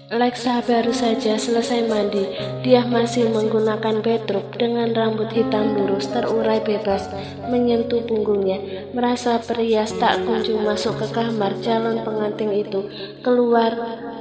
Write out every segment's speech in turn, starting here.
Lexa baru saja selesai mandi. Dia masih menggunakan bedrock dengan rambut hitam lurus terurai bebas menyentuh punggungnya. Merasa perias tak kunjung masuk ke kamar, calon pengantin itu keluar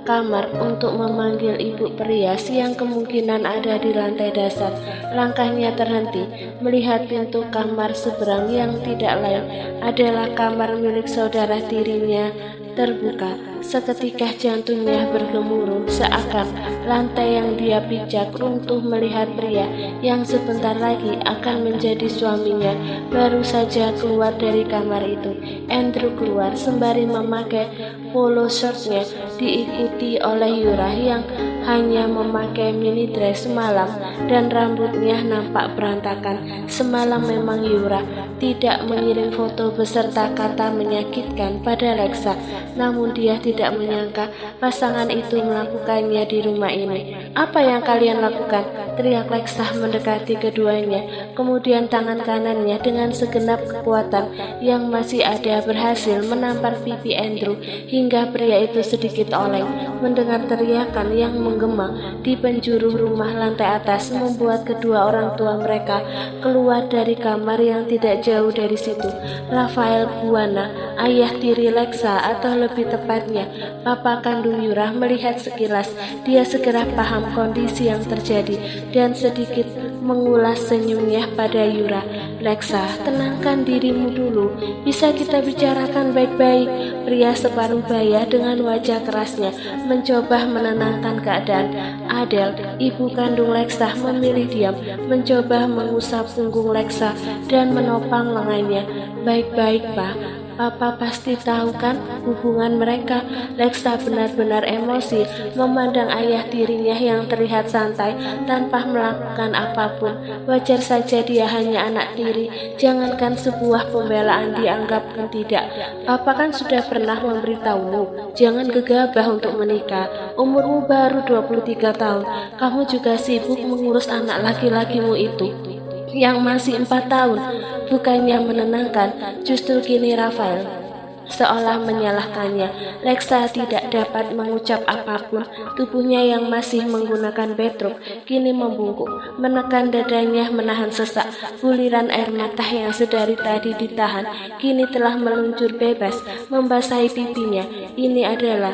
kamar untuk memanggil ibu perias yang kemungkinan ada di lantai dasar. Langkahnya terhenti melihat pintu kamar seberang yang tidak lain adalah kamar milik saudara tirinya terbuka. Seketika jantungnya bergemuruh, seakan lantai yang dia pijak runtuh melihat pria yang sebentar lagi akan menjadi suaminya baru saja keluar dari kamar itu. Andrew keluar sembari memakai polo shirtnya, diikuti oleh Yura yang hanya memakai mini dress malam dan rambutnya nampak berantakan. Semalam memang Yura tidak mengirim foto beserta kata menyakitkan pada Lexa, namun dia tidak menyangka pasangan itu melakukannya di rumah ini. "Apa yang kalian lakukan?" teriak Lexa mendekati keduanya. Kemudian tangan kanannya dengan segenap kekuatan yang masih ada berhasil menampar pipi Andrew hingga pria itu sedikit oleng. Mendengar teriakan yang menggema di penjuru rumah lantai atas membuat kedua orang tua mereka keluar dari kamar yang tidak jauh dari situ. Rafael Buana, ayah tiri Lexa, atau lebih tepatnya papa kandung Yura, melihat sekilas. Dia segera paham kondisi yang terjadi dan sedikit mengulas senyumnya pada Yura. "Lexa, tenangkan dirimu dulu. Bisa kita bicarakan baik-baik." Pria separuh baya dengan wajah kerasnya mencoba menenangkan keadaan. Adele, ibu kandung Lexa, memilih diam, mencoba mengusap punggung Lexa dan menopang lengannya. "Baik-baik, Pak. Papa pasti tahu kan hubungan mereka." Lexa benar-benar emosi memandang ayah tirinya yang terlihat santai tanpa melakukan apapun. Wajar saja, dia hanya anak tiri, jangankan sebuah pembelaan dianggap pun tidak. "Papa kan sudah pernah memberitahumu, jangan gegabah untuk menikah. Umurmu baru 23 tahun, kamu juga sibuk mengurus anak laki-lakimu itu yang masih 4 tahun. Bukannya menenangkan, justru kini Rafael seolah menyalahkannya. Lexa tidak dapat mengucap apapun. Tubuhnya yang masih menggunakan bedrock kini membungkuk, menekan dadanya menahan sesak. Buliran air mata yang sedari tadi ditahan kini telah meluncur bebas membasahi pipinya. Ini adalah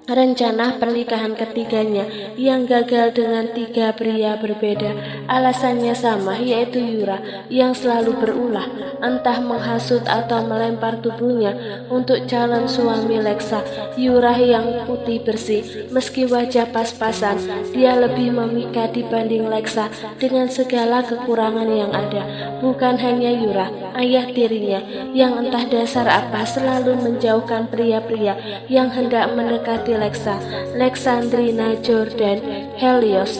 rencana pernikahan ketiganya yang gagal dengan 3 pria berbeda. Alasannya sama, yaitu Yura yang selalu berulah, entah menghasut atau melempar tubuhnya untuk calon suami Lexa. Yura yang putih bersih, meski wajah pas-pasan, dia lebih memikat dibanding Lexa dengan segala kekurangan yang ada. Bukan hanya Yura, ayah tirinya yang entah dasar apa selalu menjauhkan pria-pria yang hendak mendekati Lexa. Lexandrina Jordan Helios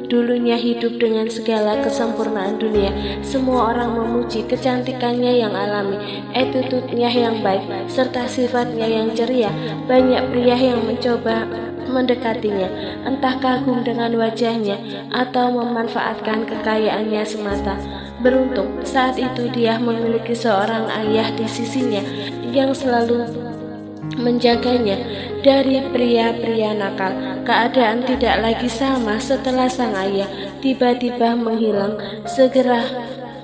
dulunya hidup dengan segala kesempurnaan dunia. Semua orang memuji kecantikannya yang alami, attitude-nya yang baik, serta sifatnya yang ceria. Banyak pria yang mencoba mendekatinya, entah kagum dengan wajahnya atau memanfaatkan kekayaannya semata. Beruntung saat itu dia memiliki seorang ayah di sisinya yang selalu menjaganya dari pria-pria nakal. Keadaan tidak lagi sama setelah sang ayah tiba-tiba menghilang.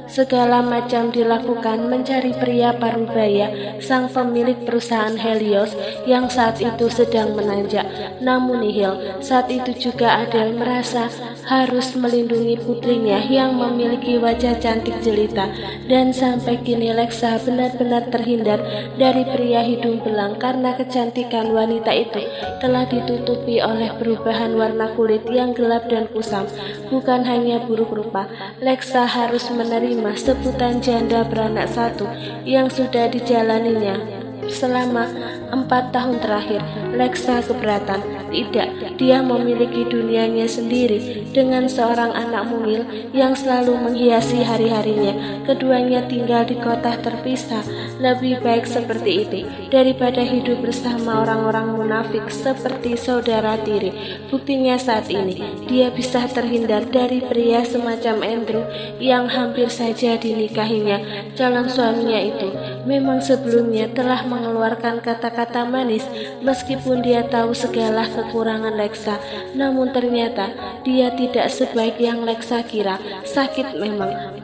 Segala macam dilakukan mencari pria parubaya, sang pemilik perusahaan Helios yang saat itu sedang menanjak. Namun nihil. Saat itu juga Adele merasa harus melindungi putrinya yang memiliki wajah cantik jelita. Dan sampai kini Lexa benar-benar terhindar dari pria hidung belang karena kecantikan wanita itu telah ditutupi oleh perubahan warna kulit yang gelap dan kusam. Bukan hanya buruk rupa, Lexa harus menerima sebutan janda beranak satu yang sudah dijalaninya selama 4 tahun terakhir. Lexa keberatan. Tidak, dia memiliki dunianya sendiri dengan seorang anak mungil yang selalu menghiasi hari-harinya. Keduanya tinggal di kota terpisah. Lebih baik seperti itu daripada hidup bersama orang-orang munafik seperti saudara tiri. Buktinya saat ini dia bisa terhindar dari pria semacam Andrew yang hampir saja dinikahinya, calon suaminya itu. memang sebelumnya telah mengeluarkan kata-kata manis meskipun dia tahu segala kekurangan Lexa. Namun ternyata dia tidak sebaik yang Lexa kira. Sakit memang,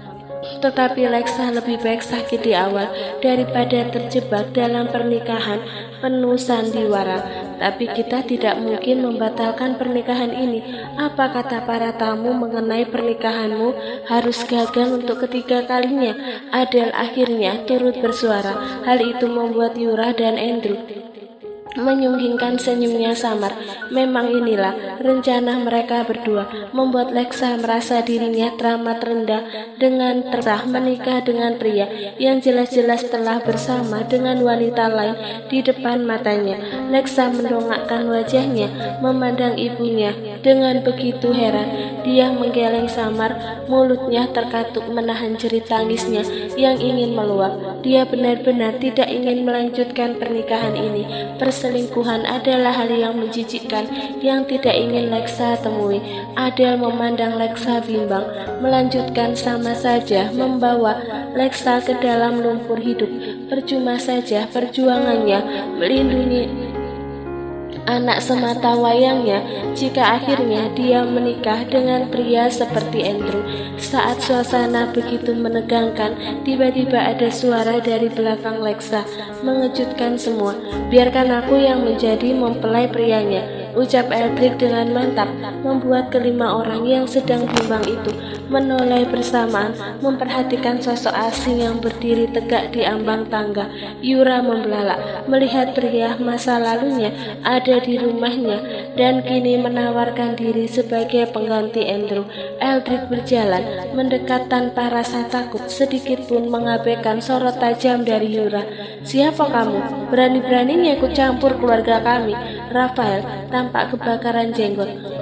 tetapi Lexa lebih baik sakit di awal daripada terjebak dalam pernikahan penuh sandiwara. Tapi kita tidak mungkin membatalkan pernikahan ini. Apa kata para tamu mengenai pernikahanmu harus gagal untuk ketiga kalinya? Adele akhirnya turut bersuara. Hal itu membuat Yura dan Andrew menyunggingkan senyumnya samar. Memang inilah rencana mereka berdua, membuat Lexa merasa dirinya teramat rendah dengan terserah menikah dengan pria yang jelas-jelas telah bersama dengan wanita lain di depan matanya. Lexa mendongakkan wajahnya memandang ibunya dengan begitu heran. Dia menggeleng samar, mulutnya terkatup menahan jerit tangisnya yang ingin meluap. Dia benar-benar tidak ingin melanjutkan pernikahan ini. Perselingkuhan adalah hal yang menjijikkan yang tidak ingin Lexa temui. Adele memandang Lexa bimbang, melanjutkan sama saja membawa Lexa ke dalam lumpur hidup. Percuma saja perjuangannya melindungi anak semata wayangnya jika akhirnya dia menikah dengan pria seperti Andrew. Saat suasana begitu menegangkan, tiba-tiba ada suara dari belakang Lexa, mengejutkan semua. "Biarkan aku yang menjadi mempelai prianya," ucap Eldrick dengan mantap, membuat kelima orang yang sedang bimbang itu menoleh bersamaan, memperhatikan sosok asing yang berdiri tegak di ambang tangga. Yura membelalak melihat pria masa lalunya ada di rumahnya dan kini menawarkan diri sebagai pengganti Andrew. Eldrick berjalan mendekat tanpa rasa takut, sedikit pun mengabaikan sorot tajam dari Yura. "Siapa kamu? Berani-beraninya ikut campur keluarga kami." Rafael tampak kebakaran jenggot.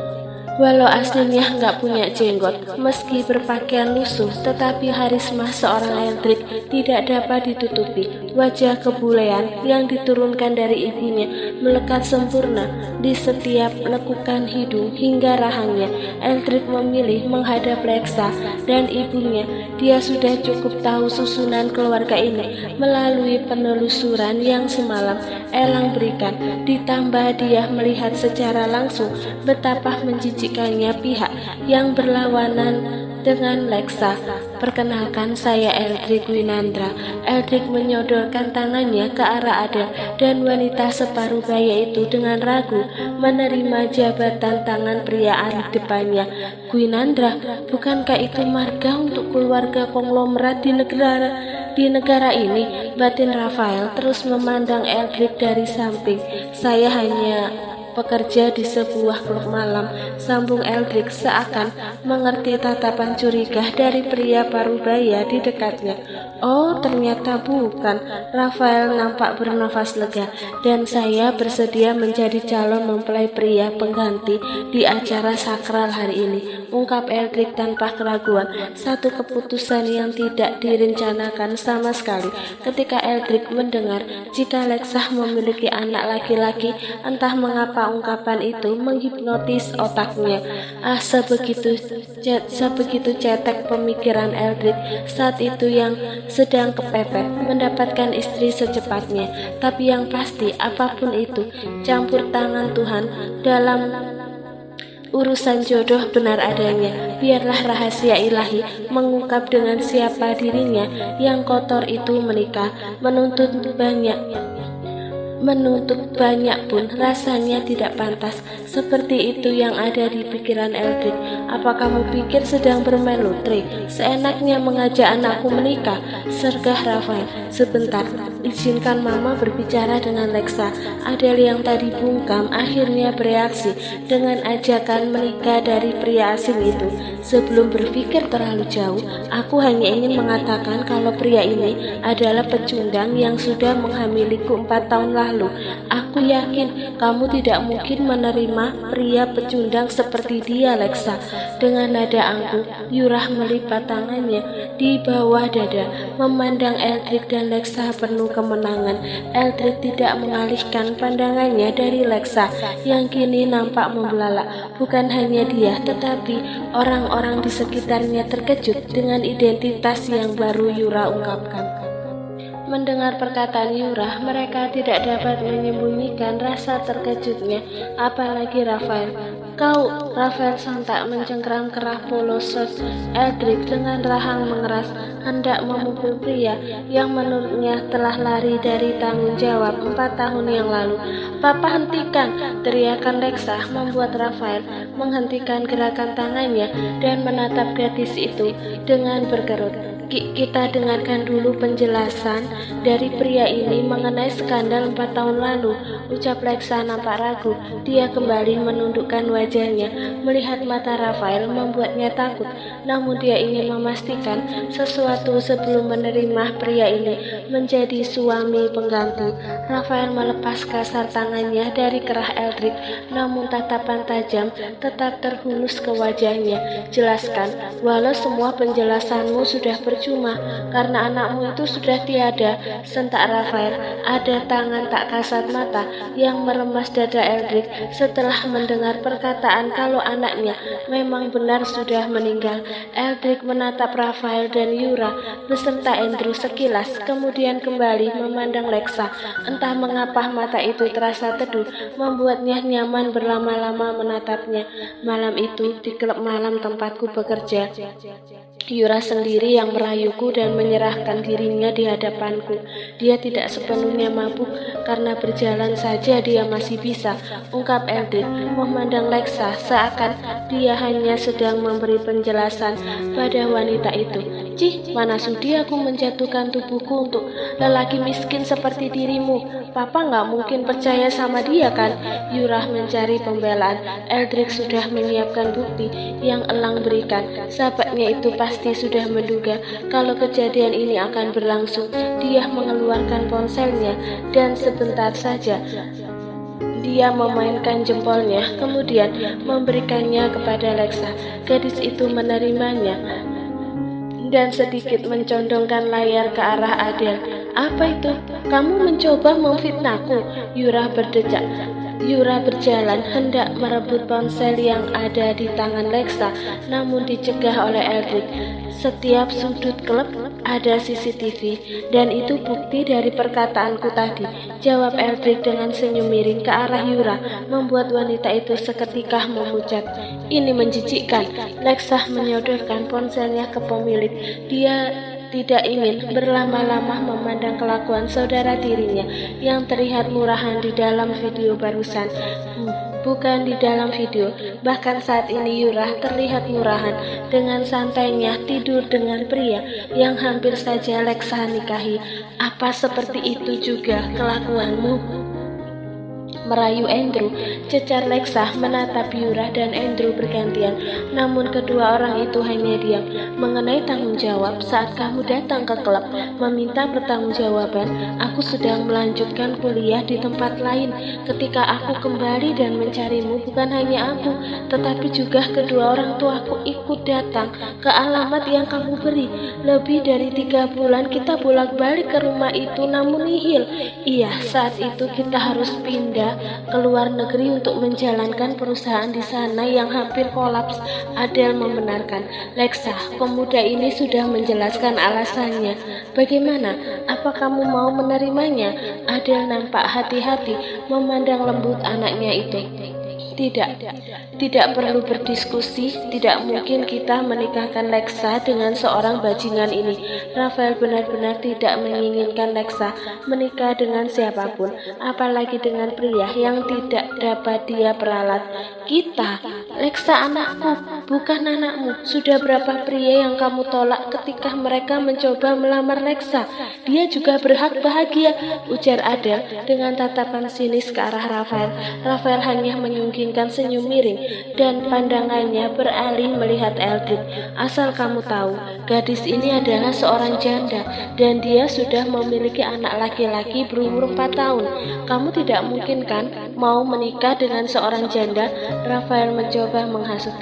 Walau aslinya nggak punya jenggot, meski berpakaian lusuh, tetapi harisma seorang Eldrick tidak dapat ditutupi. Wajah kebulean yang diturunkan dari ibunya melekat sempurna di setiap lekukan hidung hingga rahangnya. Eldrick memilih menghadap Lexa dan ibunya. Dia sudah cukup tahu susunan keluarga ini melalui penelusuran yang semalam Elang berikan. Ditambah dia melihat secara langsung betapa menjijikannya pihak yang berlawanan dengan Lexa. "Perkenalkan, saya Eldrick Gwynandra." Eldrick menyodorkan tangannya ke arah Adele dan wanita separuh baya itu dengan ragu menerima jabatan tangan pria di depannya. "Gwynandra, bukankah itu marga untuk keluarga konglomerat di negara ini?" Batin Rafael terus memandang Eldrick dari samping. "Saya hanya pekerja di sebuah klub malam," sambung Eldrick seakan mengerti tatapan curiga dari pria parubaya di dekatnya. "Oh, ternyata bukan." Rafael nampak bernafas lega. "Dan saya bersedia menjadi calon mempelai pria pengganti di acara sakral hari ini," ungkap Eldrick tanpa keraguan. Satu keputusan yang tidak direncanakan sama sekali. Ketika Eldrick mendengar jika Lexa memiliki anak laki-laki, entah mengapa ungkapan itu menghipnotis otaknya. Sebegitu cetek pemikiran Eldrick saat itu yang sedang kepepet mendapatkan istri secepatnya. Tapi yang pasti apapun itu, campur tangan Tuhan dalam urusan jodoh benar adanya. Biarlah rahasia ilahi mengungkap dengan siapa dirinya yang kotor itu menikah. Menuntut banyak pun rasanya tidak pantas. Seperti itu yang ada di pikiran Eldrick. "Apa kamu pikir sedang bermain lotre? Seenaknya mengajak anakku menikah," sergah Rafael. "Sebentar, izinkan Mama berbicara dengan Lexa." Adele yang tadi bungkam akhirnya bereaksi dengan ajakan menikah dari pria asing itu. "Sebelum berpikir terlalu jauh, aku hanya ingin mengatakan kalau pria ini adalah pecundang yang sudah menghamiliku 4 tahun lalu. Aku yakin kamu tidak mungkin menerima pria pecundang seperti dia, Lexa." Dengan nada angkuh, Yura melipat tangannya di bawah dada, memandang Eldrick dan Lexa penuh kemenangan. Eldrick tidak mengalihkan pandangannya dari Lexa yang kini nampak membelalak. Bukan hanya dia, tetapi orang-orang di sekitarnya terkejut dengan identitas yang baru Yura ungkapkan. Mendengar perkataan Yura, mereka tidak dapat menyembunyikan rasa terkejutnya, apalagi Rafael. Kau, Rafael sontak mencengkram kerah polo short Eldrick dengan rahang mengeras, hendak memukul pria yang menurutnya telah lari dari tanggung jawab 4 tahun yang lalu. Papa, hentikan! Teriakan Lexa membuat Rafael menghentikan gerakan tangannya dan menatap gadis itu dengan berkerut. Kita dengarkan dulu penjelasan dari pria ini mengenai skandal 4 tahun lalu, ucap Lexa nampak ragu. Dia kembali menundukkan wajahnya. Melihat mata Rafael membuatnya takut, namun dia ingin memastikan sesuatu sebelum menerima pria ini menjadi suami pengganti. Rafael melepas kasar tangannya dari kerah Eldrick, namun tatapan tajam tetap terhunus ke wajahnya. Jelaskan, walau semua penjelasanmu sudah percuma karena anakmu itu sudah tiada, sentak Rafael. Ada tangan tak kasat mata yang meremas dada Eldrick setelah mendengar perkataan kalau anaknya memang benar sudah meninggal. Eldrick menatap Rafael dan Yura beserta Andrew sekilas, kemudian kembali memandang Lexa. Entah mengapa mata itu terasa teduh, membuatnya nyaman berlama-lama menatapnya. Malam itu di klub malam tempatku bekerja, Yura sendiri yang merayuku dan menyerahkan dirinya di hadapanku. Dia tidak sepenuhnya mabuk, karena berjalan saja dia masih bisa, ungkap Eldrick memandang Lexa seakan dia hanya sedang memberi penjelasan pada wanita itu. Cih, mana sudi aku menjatuhkan tubuhku untuk lelaki miskin seperti dirimu. Papa nggak mungkin percaya sama dia kan? Yura mencari pembelaan. Eldrick sudah menyiapkan bukti yang Elang berikan. Sahabatnya itu pasti sudah menduga kalau kejadian ini akan berlangsung. Dia mengeluarkan ponselnya dan sebentar saja dia memainkan jempolnya, kemudian memberikannya kepada Lexa. Gadis itu menerimanya dan sedikit mencondongkan layar ke arah Adele. Apa itu? Kamu mencoba memfitnahku? Yura berdecak. Yura berjalan hendak merebut ponsel yang ada di tangan Lexa, namun dicegah oleh Eldrick. Setiap sudut klub ada CCTV, dan itu bukti dari perkataanku tadi, jawab Eldrick dengan senyum miring ke arah Yura, membuat wanita itu seketika memucat. Ini menjijikkan. Lexa menyodorkan ponselnya ke pemilik. Dia tidak ingin berlama-lama memandang kelakuan saudara tirinya yang terlihat murahan di dalam video barusan. Bukan di dalam video, bahkan saat ini Yura terlihat murahan dengan santainya tidur dengan pria yang hampir saja Lexa nikahi. Apa seperti itu juga kelakuanmu? Merayu Andrew, cecar Lexa menatap Yura dan Andrew bergantian, namun kedua orang itu hanya diam. Mengenai tanggung jawab, saat kamu datang ke klub meminta pertanggungjawaban, aku sedang melanjutkan kuliah di tempat lain. Ketika aku kembali dan mencarimu, bukan hanya aku, tetapi juga kedua orang tuaku ikut datang ke alamat yang kamu beri. Lebih dari 3 bulan kita bolak-balik ke rumah itu, namun nihil. Iya, saat itu kita harus pindah ke luar negeri untuk menjalankan perusahaan di sana yang hampir kolaps. Adele membenarkan. Lexa, pemuda ini sudah menjelaskan alasannya. Bagaimana? Apa kamu mau menerimanya? Adele nampak hati-hati memandang lembut anaknya itu. Tidak perlu berdiskusi. Tidak mungkin kita menikahkan Lexa dengan seorang bajingan ini. Rafael benar-benar tidak menginginkan Lexa menikah dengan siapapun, apalagi dengan pria yang tidak dapat dia peralat. Lexa anakku, bukan anakmu. Sudah berapa pria yang kamu tolak ketika mereka mencoba melamar Lexa? Dia juga berhak bahagia, ujar Adele dengan tatapan sinis ke arah Rafael. Rafael hanya menyungkingkan senyum miring dan pandangannya beralih melihat Eldrick. Asal kamu tahu, gadis ini adalah seorang janda dan dia sudah memiliki anak laki-laki berumur 4 tahun. Kamu tidak mungkin kan mau menikah dengan seorang janda? Rafael mencoba menghasut.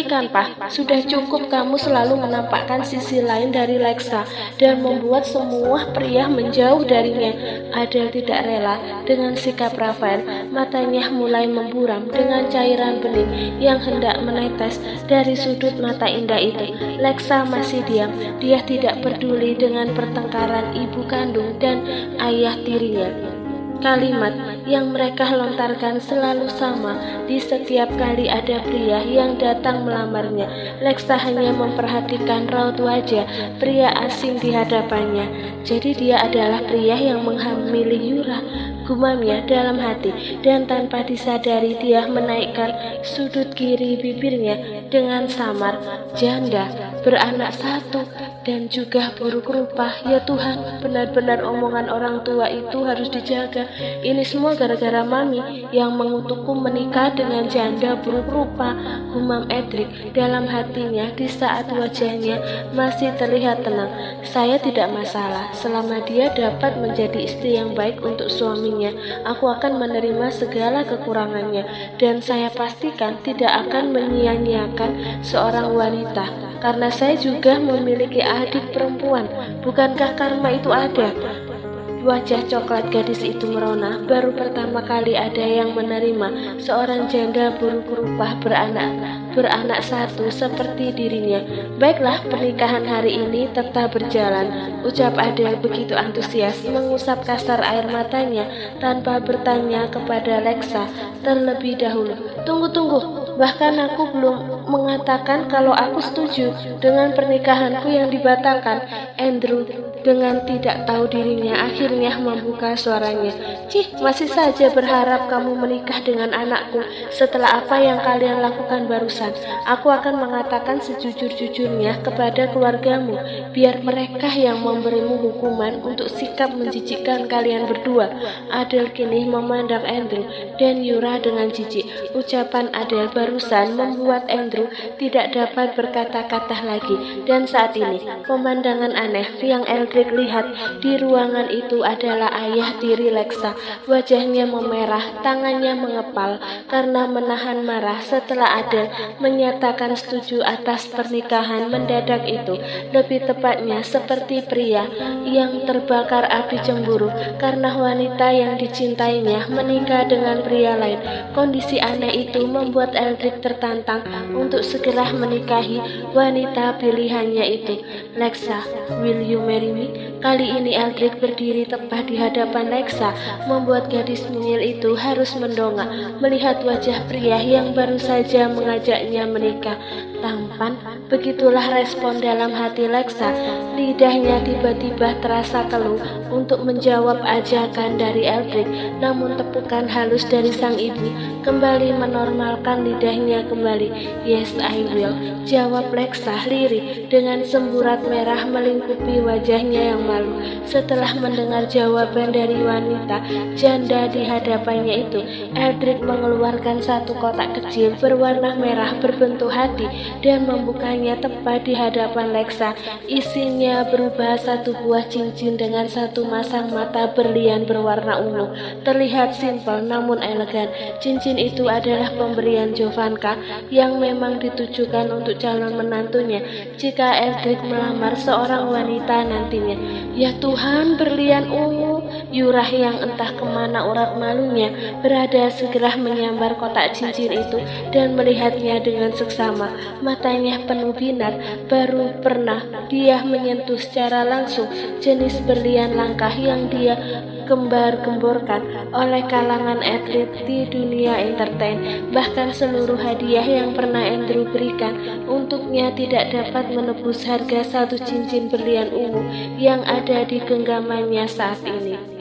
Hentikan, Pak. Sudah cukup kamu selalu menampakkan sisi lain dari Lexa dan membuat semua pria menjauh darinya. Adele tidak rela dengan sikap Rafael. Matanya mulai memburam dengan cairan bening yang hendak menetes dari sudut mata indah itu. Lexa masih diam. Dia tidak peduli dengan pertengkaran ibu kandung dan ayah tirinya. Kalimat yang mereka lontarkan selalu sama di setiap kali ada pria yang datang melamarnya. Lexa hanya memperhatikan raut wajah pria asing di hadapannya. Jadi dia adalah pria yang menghamili Yura, gumamnya dalam hati, dan tanpa disadari dia menaikkan sudut kiri bibirnya dengan samar. Janda, beranak satu, dan juga buruk rupa. Ya Tuhan, benar-benar omongan orang tua itu harus dijaga. Ini semua gara-gara Mami yang mengutukku menikah dengan janda buruk rupa, gumam Edric dalam hatinya di saat wajahnya masih terlihat tenang. Saya tidak masalah, selama dia dapat menjadi istri yang baik untuk suaminya. Aku akan menerima segala kekurangannya, dan saya pastikan tidak akan menyia-nyiakan seorang wanita, karena saya juga memiliki adik perempuan. Bukankah karma itu ada? Wajah coklat gadis itu merona. Baru pertama kali ada yang menerima seorang janda buruk rupa beranak satu seperti dirinya. Baiklah, pernikahan hari ini tetap berjalan, ucap Adele begitu antusias, mengusap kasar air matanya tanpa bertanya kepada Lexa terlebih dahulu. Tunggu. Bahkan aku belum mengatakan kalau aku setuju dengan pernikahanku yang dibatalkan. Andrew dengan tidak tahu dirinya akhirnya membuka suaranya. Cih, masih saja berharap kamu menikah dengan anakku setelah apa yang kalian lakukan barusan. Aku akan mengatakan sejujur-jujurnya kepada keluargamu, biar mereka yang memberimu hukuman untuk sikap menjijikkan kalian berdua. Adele kini memandang Andrew dan Yura dengan jijik. Ucapan Adele barusan membuat Andrew tidak dapat berkata-kata lagi, dan saat ini pemandangan aneh yang Eldrick lihat di ruangan itu adalah ayah tiri Lexa. Wajahnya memerah, tangannya mengepal karena menahan marah setelah Adele menyatakan setuju atas pernikahan mendadak itu. Lebih tepatnya seperti pria yang terbakar api cemburu karena wanita yang dicintainya menikah dengan pria lain. Kondisi aneh itu membuat Eldrick tertantang untuk segera menikahi wanita pilihannya itu. Lexa, will you marry me? Kali ini Eldrick berdiri tepat di hadapan Lexa, membuat gadis mungil itu harus mendongak melihat wajah pria yang baru saja mengajaknya menikah. Tampan, begitulah respon dalam hati Lexa. Lidahnya tiba-tiba terasa keluh untuk menjawab ajakan dari Eldrick, namun tepukan halus dari sang ibu kembali menormalkan lidahnya kembali. Yes, I will, jawab Lexa lirih dengan semburat merah melingkupi wajahnya yang malu. Setelah mendengar jawaban dari wanita janda di hadapannya itu, Eldrick mengeluarkan satu kotak kecil berwarna merah berbentuk hati dan membukanya tepat di hadapan Lexa. Isinya berubah satu buah cincin dengan satu masang mata berlian berwarna ungu. Terlihat simpel namun elegan. Cincin itu adalah pemberian Jovanka yang memang ditujukan untuk calon menantunya jika Eldrick melamar seorang wanita nantinya. Ya Tuhan, berlian ungu! Yura yang entah kemana urat malunya berada segera menyambar kotak cincin itu dan melihatnya dengan seksama. Matanya penuh binar. Baru pernah dia menyentuh secara langsung jenis berlian langka yang dia gembar-gemborkan oleh kalangan atlet di dunia entertain. Bahkan seluruh hadiah yang pernah Andrew berikan untuknya tidak dapat menebus harga satu cincin berlian ungu yang ada di genggamannya saat ini.